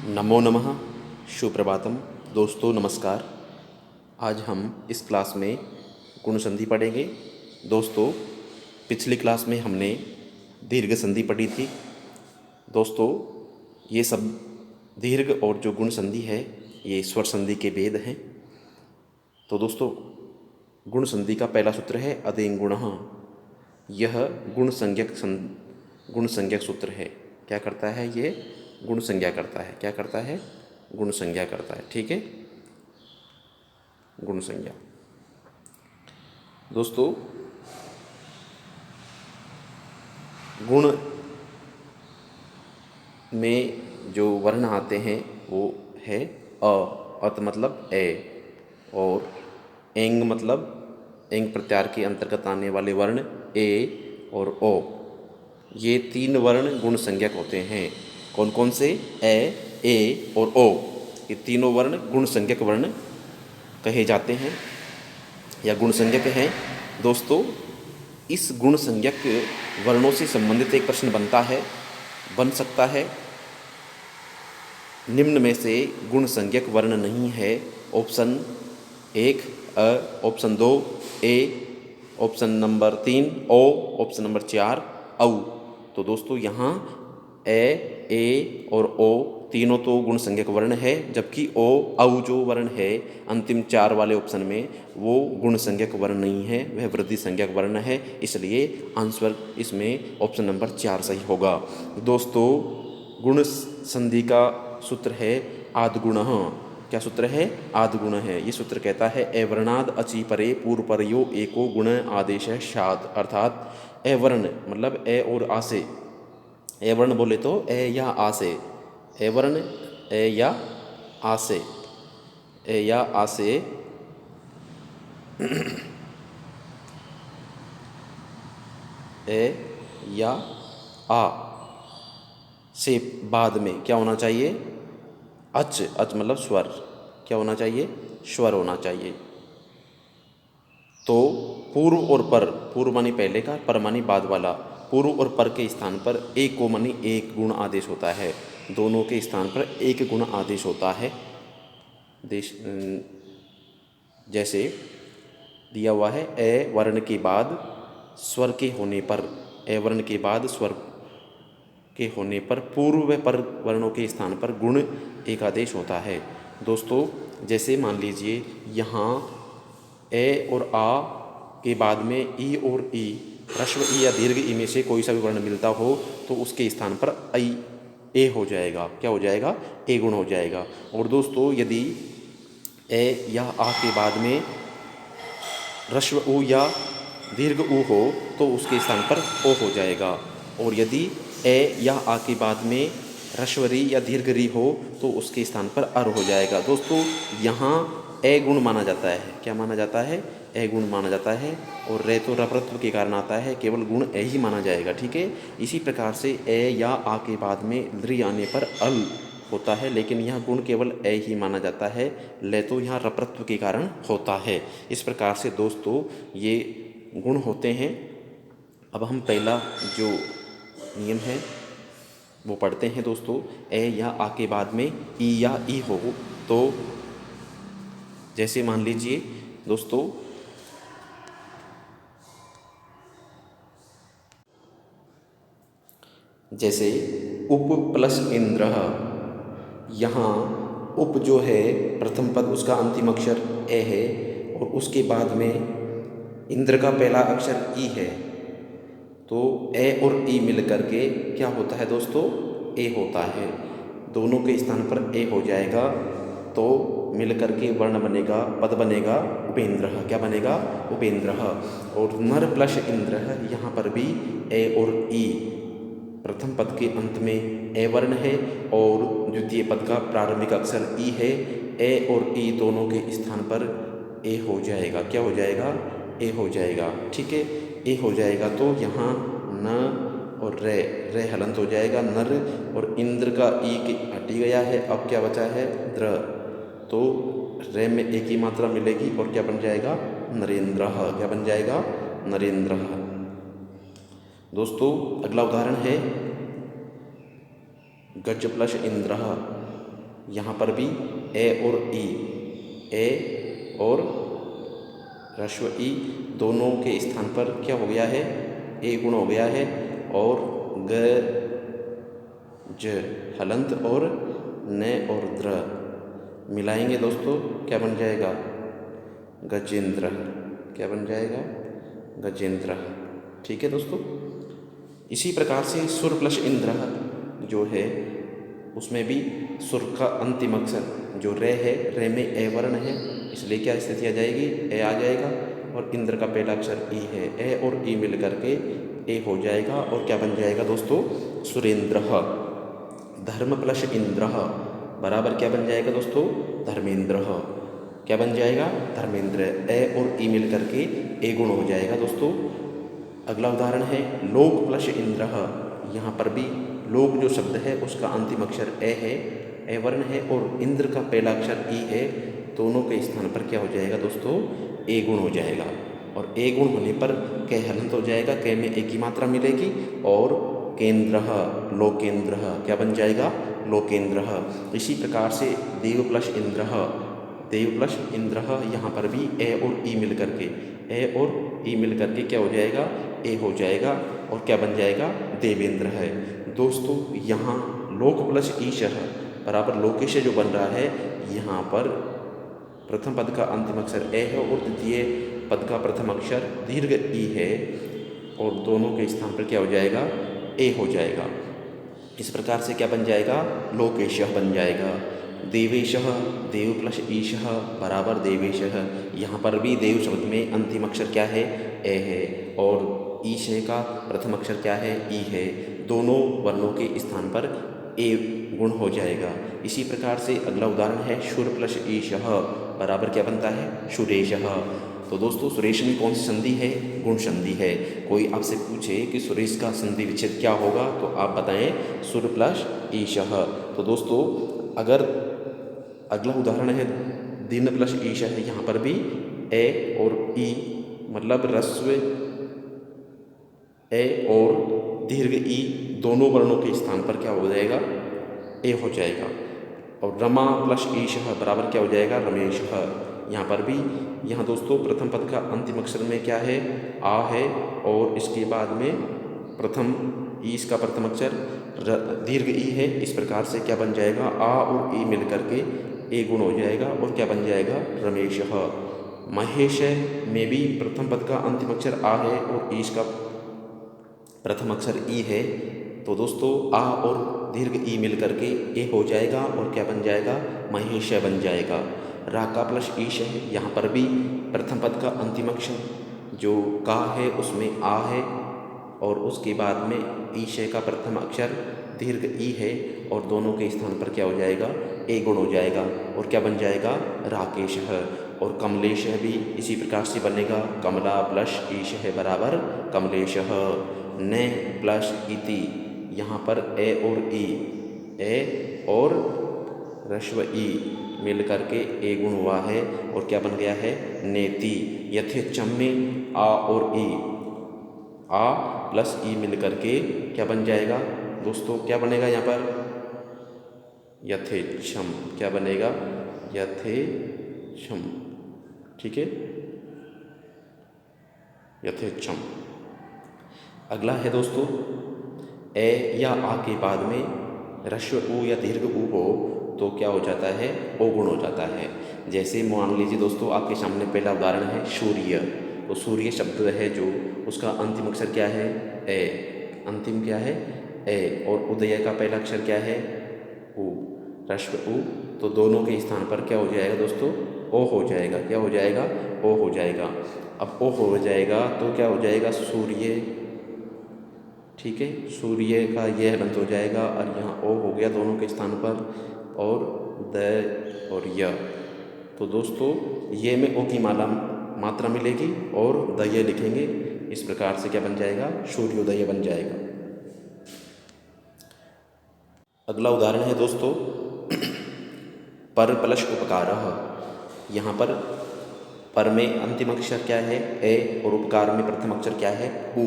नमो नमः। सुप्रभातम। दोस्तों नमस्कार। आज हम इस क्लास में गुण संधि पढ़ेंगे। दोस्तों पिछली क्लास में हमने दीर्घ संधि पढ़ी थी। दोस्तों ये सब दीर्घ और जो गुण संधि है ये स्वर संधि के भेद हैं। तो दोस्तों गुण संधि का पहला सूत्र है अदें गुणः। यह गुण संज्ञक सूत्र है। क्या करता है ये? गुण संज्ञा करता है। क्या करता है? गुण संज्ञा करता है। ठीक है, गुण संज्ञा। दोस्तों गुण में जो वर्ण आते हैं वो है अत मतलब ए, और एंग मतलब एंग प्रत्याहार के अंतर्गत आने वाले वर्ण ए और ओ। ये तीन वर्ण गुण संज्ञक होते हैं। कौन कौन से? ए और ओ। ये तीनों वर्ण गुण संज्ञक वर्ण कहे जाते हैं या गुण संज्ञक हैं। दोस्तों इस गुण संज्ञक वर्णों से संबंधित एक प्रश्न बन सकता है। निम्न में से गुण संज्ञक वर्ण नहीं है। ऑप्शन 1 अ, ऑप्शन 2 ए, ऑप्शन नंबर 3 ओ, ऑप्शन नंबर 4 औ। तो दोस्तों यहाँ ए और ओ तीनों तो गुण संज्ञक वर्ण है, जबकि ओ औ जो वर्ण है अंतिम 4 वाले ऑप्शन में वो गुण संज्ञक वर्ण नहीं है, वह वृद्धि संज्ञक वर्ण है। इसलिए आंसर इसमें ऑप्शन नंबर 4 सही होगा। दोस्तों गुण संधि का सूत्र है आद्गुणः। क्या सूत्र है? आद्गुण है। ये सूत्र कहता है एवर्णाद अचि परे पूर्व परयो एको गुण आदेश शाद। अर्थात ए वर्ण मतलब ए और आ से, ए वर्ण बोले तो ए या आ से, ए वर्ण ए या आ से, ए या आ से ए या आ से बाद में क्या होना चाहिए? अच मतलब स्वर। क्या होना चाहिए? स्वर होना चाहिए। तो पूर्व और पर, पूर्व मानी पहले का, पर मानी बाद वाला, पूर्व और पर के स्थान पर एक को मानी एक गुण आदेश होता है। दोनों के स्थान पर एक गुण आदेश होता है। जैसे दिया हुआ है ए वर्ण के बाद स्वर के होने पर, ए वर्ण के बाद स्वर के होने पर पूर्व व पर वर्णों के स्थान पर गुण एक आदेश होता है। दोस्तों जैसे मान लीजिए यहाँ ए और आ के बाद में ई और ई, ह्रस्व ई या दीर्घ ई में से कोई सा भी वर्ण मिलता हो तो उसके स्थान पर आई ए हो जाएगा। क्या हो जाएगा? ए गुण हो जाएगा। और दोस्तों यदि ए या आ के बाद में ह्रस्व उ या दीर्घ उ हो तो उसके स्थान पर ओ हो जाएगा। और यदि ए या आ के बाद में ह्रस्व री या दीर्घ री हो तो उसके स्थान पर अर हो जाएगा। दोस्तों यहाँ ए गुण माना जाता है। क्या माना जाता है? ए गुण माना जाता है। और रे तो रप्रत्व के कारण आता है, केवल गुण ए ही माना जाएगा। ठीक है, इसी प्रकार से ए या आ के बाद में री आने पर अल होता है, लेकिन यह गुण केवल ए ही माना जाता है। ले तो यहाँ रप्रत्व के कारण होता है। इस प्रकार से दोस्तों ये गुण होते हैं। अब हम पहला जो नियम है वो पढ़ते हैं। दोस्तों ए या आ के बाद में ई या ई हो तो जैसे मान लीजिए दोस्तों जैसे उप प्लस इंद्र, यहाँ उप जो है प्रथम पद उसका अंतिम अक्षर ए है और उसके बाद में इंद्र का पहला अक्षर ई है। तो ए और ई मिल करके क्या होता है दोस्तों? ए होता है। दोनों के स्थान पर ए हो जाएगा तो मिल करके वर्ण बनेगा, पद बनेगा उपेंद्र। क्या बनेगा? उपेंद्र। और नर प्लस इंद्र, यहाँ पर भी ए और ई, प्रथम पद के अंत में ए वर्ण है और द्वितीय पद का प्रारंभिक अक्षर ई है। ए और ई दोनों के स्थान पर ए हो जाएगा। क्या हो जाएगा? ए हो जाएगा। ठीक है, ए हो जाएगा। तो यहाँ न और रे हलंत हो जाएगा, नर, और इंद्र का ई के हटी गया है। अब क्या बचा है? द्र। तो रे में एक ही मात्रा मिलेगी और क्या बन जाएगा? नरेंद्र। क्या बन जाएगा? नरेंद्र। दोस्तों अगला उदाहरण है गज प्लस इंद्र। यहाँ पर भी ए और ह्रस्व ई दोनों के स्थान पर क्या हो गया है, ए गुण हो गया है, और ग ज हलंत और न और द्र मिलाएंगे दोस्तों, क्या बन जाएगा, गजेंद्र। क्या बन जाएगा, गजेंद्र। ठीक है दोस्तों। इसी प्रकार से सुर प्लस इंद्र जो है उसमें भी सुर का अंतिम अक्षर जो रे है, रे में ए वर्ण है, इसलिए क्या स्थिति आ जाएगी, ए आ जाएगा, और इंद्र का पहला अक्षर ई है, ए और ई मिल करके ए हो जाएगा, और क्या बन जाएगा दोस्तों, सुरेंद्र। धर्म प्लस इंद्र बराबर क्या बन जाएगा दोस्तों, धर्मेंद्र। क्या बन जाएगा, धर्मेंद्र। ए और ई मिल करके ए गुण हो जाएगा दोस्तों। अगला उदाहरण है लोक प्लस इंद्र। यहाँ पर भी लोक जो शब्द है उसका अंतिम अक्षर ए है, ए वर्ण है, और इंद्र का पहला अक्षर ई है, दोनों के स्थान पर क्या हो जाएगा दोस्तों, ए गुण हो जाएगा। और ए गुण होने पर कै हलंत हो जाएगा, कै में ए की मात्रा मिलेगी, और केंद्र लोकेंद्र क्या बन जाएगा, लोकेंद्र। इसी प्रकार से देव प्लस इंद्र यहाँ पर भी ए और ई मिल करके, ए और ई मिल करके क्या हो जाएगा, ए हो जाएगा, और क्या बन जाएगा, देवेंद्र है। दोस्तों यहाँ लोक प्लस ईश बराबर लोकेश जो बन रहा है, यहाँ पर प्रथम पद का अंतिम अक्षर ए है और द्वितीय पद का प्रथम अक्षर दीर्घ ई है, और दोनों के स्थान पर क्या हो जाएगा, ए हो जाएगा। इस प्रकार से क्या बन जाएगा, लोकेश बन जाएगा। देवेश, देव प्लस ईश बराबर देवेश। यहाँ पर भी देव शब्द में अंतिम अक्षर क्या है, ए है, और ईश का प्रथम अक्षर क्या है, ई है, दोनों वर्णों के स्थान पर ए गुण हो जाएगा। इसी प्रकार से अगला उदाहरण है शुर प्लस ईश बराबर क्या बनता है, सुरेश। तो दोस्तों सुरेश में कौन सी संधि है, गुण संधि है। कोई आपसे पूछे कि सुरेश का संधि विच्छेद क्या होगा, तो आप बताएं सुर प्लस ईश। तो दोस्तों अगर अगला उदाहरण है दिन प्लस ईश है, यहाँ पर भी ए और ई मतलब ह्रस्व ए और दीर्घ ई दोनों वर्णों के स्थान पर क्या हो जाएगा, ए हो जाएगा। और रमा प्लस ईश बराबर क्या हो जाएगा, रमेश। यहाँ पर भी यहाँ दोस्तों प्रथम पद का अंतिम अक्षर में क्या है, आ है, और इसके बाद में प्रथम ईश का प्रथम अक्षर दीर्घ ई है। इस प्रकार से क्या बन जाएगा, आ और ई मिल करके ए गुण हो जाएगा, और क्या बन जाएगा, रमेश। महेश में भी प्रथम पद का अंतिम अक्षर आ है और ईश का प्रथम अक्षर ई है, तो दोस्तों आ और दीर्घ ई मिल करके ए हो जाएगा, और क्या बन जाएगा, महेश बन जाएगा। राका प्लस ईश है, यहाँ पर भी प्रथम पद का अंतिम अक्षर जो का है उसमें आ है, और उसके बाद में ईश का प्रथम अक्षर दीर्घ ई है, और दोनों के स्थान पर क्या हो जाएगा, ए गुण हो जाएगा, और क्या बन जाएगा, राकेश है। और कमलेश है भी इसी प्रकार से बनेगा, कमला प्लस ईश है बराबर कमलेश। न प्लस इति, यहाँ पर ए और ई, ए और ह्रस्व ई मिल करके ए गुण हुआ है, और क्या बन गया है, नेति। यथेच्छम में आ और ई, आ प्लस ई मिल करके क्या बन जाएगा दोस्तों, क्या बनेगा यहाँ पर, यथेच्छम। क्या बनेगा, यथेच्छम। ठीक है, यथेच्छम। अगला है दोस्तों ए या आ के बाद में ह्रस्व उ या दीर्घ उ हो तो क्या हो जाता है, ओ गुण हो जाता है। जैसे मान लीजिए दोस्तों आपके सामने पहला उदाहरण है सूर्य। तो सूर्य शब्द है जो उसका अंतिम अक्षर क्या है, ए, अंतिम क्या है, ए, और उदय का पहला अक्षर क्या है, उ, ह्रस्व उ। तो दोनों के स्थान पर क्या हो जाएगा दोस्तों, ओ हो जाएगा। क्या हो जाएगा, ओ हो जाएगा। अब ओ हो जाएगा तो क्या हो जाएगा, सूर्य। ठीक है, सूर्य का यह हलंत हो जाएगा, और यहाँ ओ हो गया दोनों के स्थान पर, और द और य। तो दोस्तों ये में ओ की मात्रा मिलेगी, और दय लिखेंगे। इस प्रकार से क्या बन जाएगा, सूर्योदय बन जाएगा। अगला उदाहरण है दोस्तों पर प्लस उपकार। यहाँ पर में अंतिम अक्षर क्या है, ए, और उपकार में प्रथम अक्षर क्या है, उ।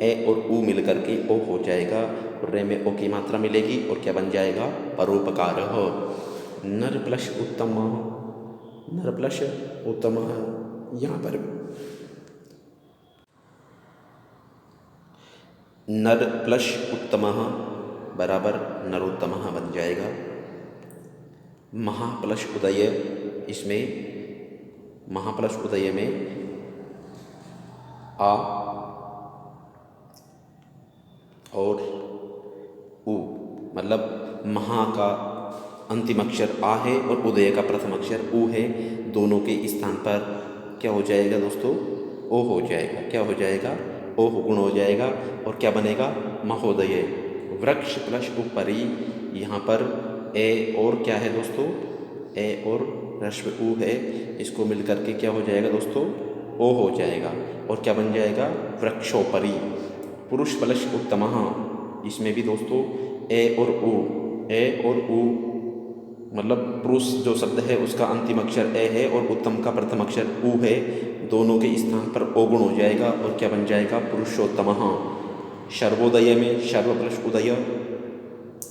ए और उ मिल करके ओ हो जाएगा, और रे में ओ की मात्रा मिलेगी, और क्या बन जाएगा, परोपकार। नर प्लस उत्तम, नर प्लस उत्तम, यहाँ पर नर प्लस उत्तम बराबर नरोत्तम बन जाएगा। महा प्लस उदय, इसमें महा प्लस उदय में आ और उ, मतलब महा का अंतिम अक्षर आ है और उदय का प्रथम अक्षर उ है। दोनों के स्थान पर क्या हो जाएगा दोस्तों? ओ हो जाएगा। क्या हो जाएगा? ओ गुण हो जाएगा। और क्या बनेगा? महोदय। वृक्ष प्लस उपरी, यहाँ पर ए और क्या है दोस्तों? ए और ह्रस्व उ है, इसको मिल करके क्या हो जाएगा दोस्तों? ओ हो जाएगा। और क्या बन जाएगा? वृक्षोपरि। पुरुष प्लस उत्तमः, इसमें भी दोस्तों ए और उ, ए और उ, मतलब पुरुष जो शब्द है उसका अंतिम अक्षर ए है और उत्तम का प्रथम अक्षर उ है। दोनों के स्थान पर ओ गुण हो जाएगा। और क्या बन जाएगा? पुरुषोत्तमः। सर्वोदय में सर्व प्लस उदय,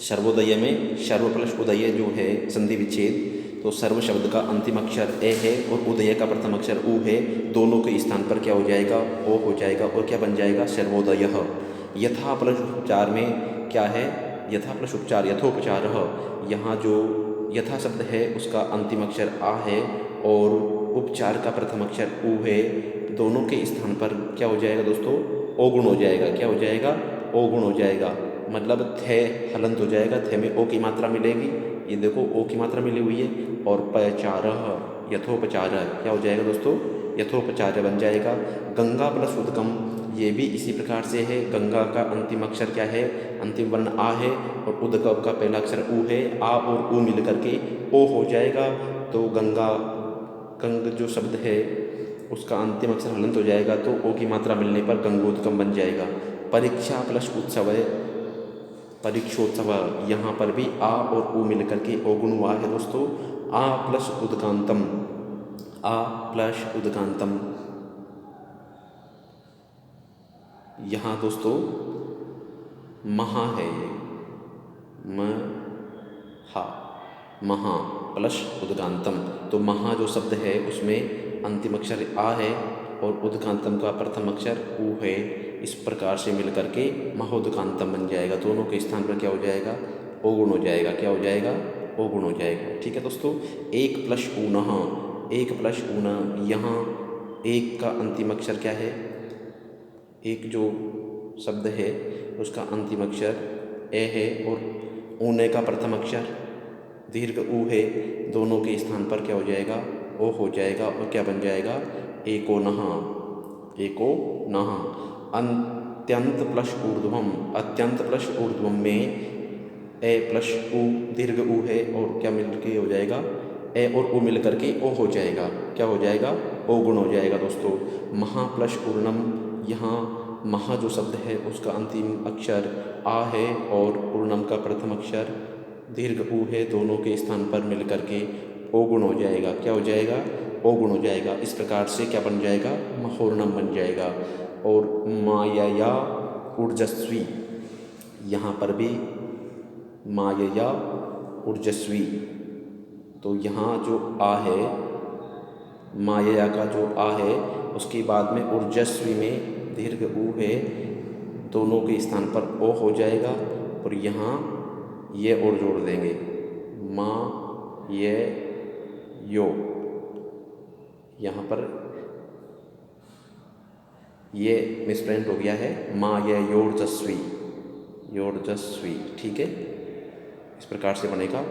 सर्वोदय में सर्व प्लस उदय जो है संधि विच्छेद, तो सर्व शब्द का अंतिम अक्षर ए है और उदय का प्रथम अक्षर उ है। दोनों के स्थान पर क्या हो जाएगा? ओ हो जाएगा। और क्या बन जाएगा? सर्वोदयः। यथा प्लस उपचार में क्या है? यथा प्लस उपचार, यथोपचारः। यहाँ जो यथा शब्द है उसका अंतिम अक्षर आ है और उपचार का प्रथम अक्षर उ है। दोनों के स्थान पर क्या हो जाएगा दोस्तों? ओ गुण हो जाएगा। क्या हो जाएगा? ओ गुण हो जाएगा। मतलब थे हलंत हो जाएगा। थे में ओ की मात्रा मिलेगी, ये देखो ओ की मात्रा मिली हुई है। और पचारः, यथोपचारः, क्या हो जाएगा दोस्तों? यथोपचार्य बन जाएगा। गंगा प्लस उदगम, ये भी इसी प्रकार से है। गंगा का अंतिम अक्षर क्या है? अंतिम वर्ण आ है और उदगम का पहला अक्षर उ है। आ और उ मिल करके ओ हो जाएगा। तो गंगा, गंग जो शब्द है उसका अंतिम अक्षर हलंत हो जाएगा, तो ओ की मात्रा मिलने पर गंगोदगम बन जाएगा। परीक्षा प्लस उत्सव, परीक्षोत्सव, यहाँ पर भी आ और उ मिल करके ओ गुण हुआ है दोस्तों। आ प्लस उदगांतम, आ प्लस उदगांतम, यहाँ दोस्तों महा है, ये म हा, महा प्लस उदगांतम। तो महा जो शब्द है उसमें अंतिम अक्षर आ है और उदगांतम का प्रथम अक्षर उ है। इस प्रकार से मिल करके महोदगांतम बन जाएगा। दोनों के स्थान पर क्या हो जाएगा? ओ गुण हो जाएगा। क्या हो जाएगा? ओ गुण हो जाएगा। ठीक है दोस्तों। एक प्लस ऊनः, एक प्लस ऊना, यहाँ एक का अंतिम अक्षर क्या है? एक जो शब्द है उसका अंतिम अक्षर ए है और ऊने का प्रथम अक्षर दीर्घ उ है। दोनों के स्थान पर क्या हो जाएगा? ओ हो जाएगा। और क्या बन जाएगा? एको नः, एको नः। अत्यंत प्लस ऊर्ध्वम, अत्यंत प्लस ऊर्ध्वम में ए प्लस उ दीर्घ उ है और क्या मिल के हो जाएगा? ए और उ मिल करके ओ हो जाएगा। क्या हो जाएगा? ओ गुण हो जाएगा दोस्तों। महा प्लस ऊर्णम, यहाँ महा जो शब्द है उसका अंतिम अक्षर आ है और पूर्णम का प्रथम अक्षर दीर्घ उ है। दोनों के स्थान पर मिल करके ओ गुण हो जाएगा। क्या हो जाएगा? ओ गुण हो जाएगा। इस प्रकार से क्या बन जाएगा? महोर्णम बन जाएगा। और मायया ऊर्जस्वी, यहाँ पर भी मायया ऊर्जस्वी, तो यहाँ जो आ है, मायया का जो आ है उसके बाद में ऊर्जस्वी में दीर्घ उ है। दोनों के स्थान पर ओ हो जाएगा और यहाँ ये और जोड़ देंगे, माँ ये यो, यहाँ पर ये मिसप्रिंट हो गया है, माँ ये योर्जस्वी, योर्जस्वी। ठीक है, इस प्रकार से बनेगा।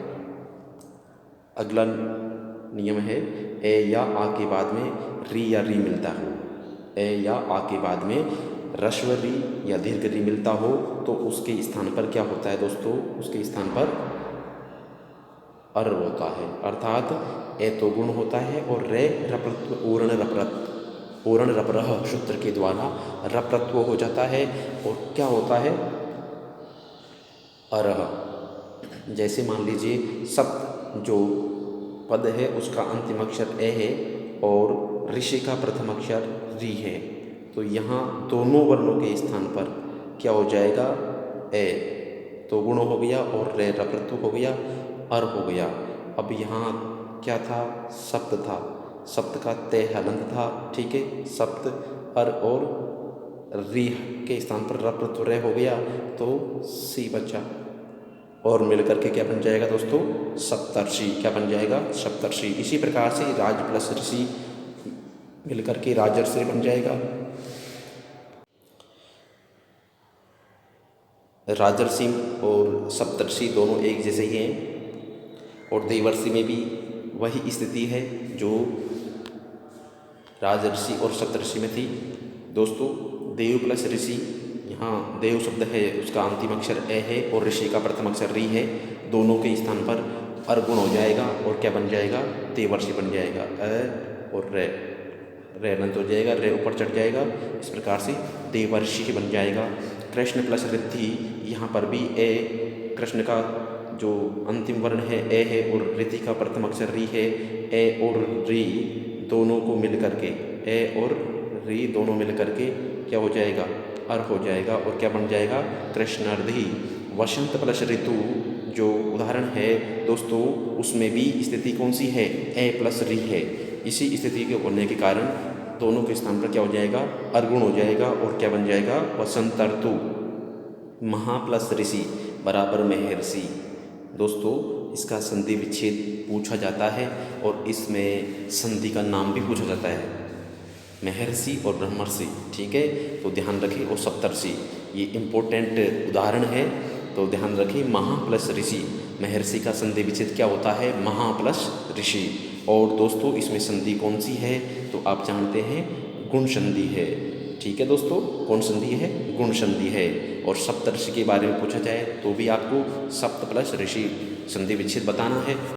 अगला नियम है ए या आ के बाद में री या री मिलता हो, ए या आ के बाद में ह्रस्व री या दीर्घ री मिलता हो तो उसके स्थान पर क्या होता है दोस्तों? उसके स्थान पर अर होता है, अर्थात ए तो गुण होता है और रे रप्रत्व ओरण रप्रत, ओरण रप्रह सूत्र के द्वारा रप्रत्व हो जाता है और क्या होता है? अरह। जैसे मान लीजिए सप्त जो पद है उसका अंतिम अक्षर ए है और ऋषि का प्रथम अक्षर री है, तो यहाँ दोनों वर्णों के स्थान पर क्या हो जाएगा? ए तो गुण हो गया और रे रप्रत्व हो गया, अर हो गया। अब यहाँ क्या था, सप्त था, सप्त का तय हलंत था, ठीक है। सप्त और री के स्थान पर रप्रथु रे हो गया तो सी बचा, और मिलकर के क्या बन जाएगा दोस्तों, सप्तर्षि। क्या बन जाएगा, सप्तर्षि। इसी प्रकार से राज प्लस ऋषि मिलकर के राजर्षि बन जाएगा। राजर्षि और सप्तर्षि दोनों एक जैसे ही हैं, और देवर्षि में भी वही स्थिति है जो राजर्षि और सप्तर्षि में थी। दोस्तों देव प्लस ऋषि, यहाँ देव शब्द है उसका अंतिम अक्षर ए है और ऋषि का प्रथम अक्षर री है, दोनों के स्थान पर अर्गुण हो जाएगा और क्या बन जाएगा, देवर्षि बन जाएगा। अ और रे, रे अनंत हो जाएगा, रे ऊपर चढ़ जाएगा, इस प्रकार से देवर्षि बन जाएगा। कृष्ण प्लस रिद्धि, यहाँ पर भी ए, कृष्ण का जो अंतिम वर्ण है ए है और रिद्धि का प्रथम अक्षर री है, ए और री दोनों को मिल करके, ए और री दोनों मिल करके क्या हो जाएगा, अर हो जाएगा, और क्या बन जाएगा, कृष्णार्धि। वसंत प्लस ऋतु जो उदाहरण है दोस्तों, उसमें भी स्थिति कौन सी है, ए प्लस री है। इसी स्थिति के होने के कारण दोनों के स्थान पर क्या हो जाएगा, अर्गुण हो जाएगा, और क्या बन जाएगा, वसंत ऋतु। महा प्लस ऋषि बराबर महर्षि। दोस्तों इसका संधि विच्छेद पूछा जाता है और इसमें संधि का नाम भी पूछा जाता है, महर्षि और ब्रह्मर्षि, ठीक है। तो ध्यान रखें, और सप्तर्षि, ये इम्पोर्टेंट उदाहरण है, तो ध्यान रखें। महा प्लस ऋषि, महर्षि का संधि विच्छेद क्या होता है, महा प्लस ऋषि। और दोस्तों इसमें संधि कौन सी है, तो आप जानते हैं गुण संधि है, ठीक है दोस्तों। कौन संधि है, गुण संधि है। और सप्तर्षि के बारे में पूछा जाए तो भी आपको सप्त प्लस ऋषि संधि विच्छेद बताना है।